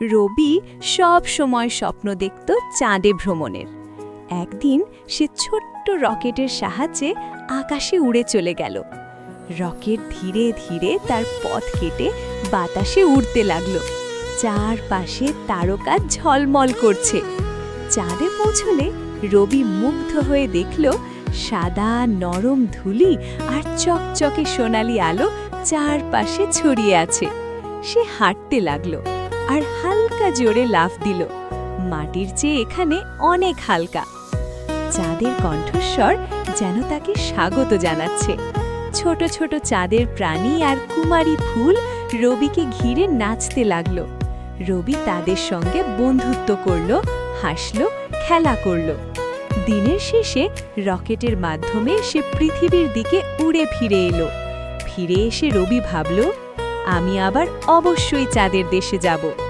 রবি সব সময় স্বপ্ন দেখত চাঁদে ভ্রমণের। একদিন সে ছোট্ট রকেটের সাহায্যে আকাশে উড়ে চলে গেল। রকেট ধীরে ধীরে তার পথ কেটে বাতাসে উড়তে লাগলো। চারপাশে তারকা ঝলমল করছে। চাঁদে পৌঁছলে রবি মুগ্ধ হয়ে দেখল সাদা নরম ধুলি আর চকচকে সোনালি আলো চারপাশে ছড়িয়ে আছে। সে হাঁটতে লাগলো আর হালকা জোরে লাফ দিল। মাটির চেয়ে এখানে অনেক হালকা। চাঁদের কণ্ঠস্বর যেন তাকে স্বাগত জানাচ্ছে। ছোট ছোট চাঁদের প্রাণী আর কুমারী ফুল রবিকে ঘিরে নাচতে লাগলো। রবি তাদের সঙ্গে বন্ধুত্ব করল, হাসল, খেলা করল। দিনের শেষে রকেটের মাধ্যমে সে পৃথিবীর দিকে উড়ে ফিরে এলো। ফিরে এসে রবি ভাবল, আমি আবার অবশ্যই চাঁদের দেশে যাব।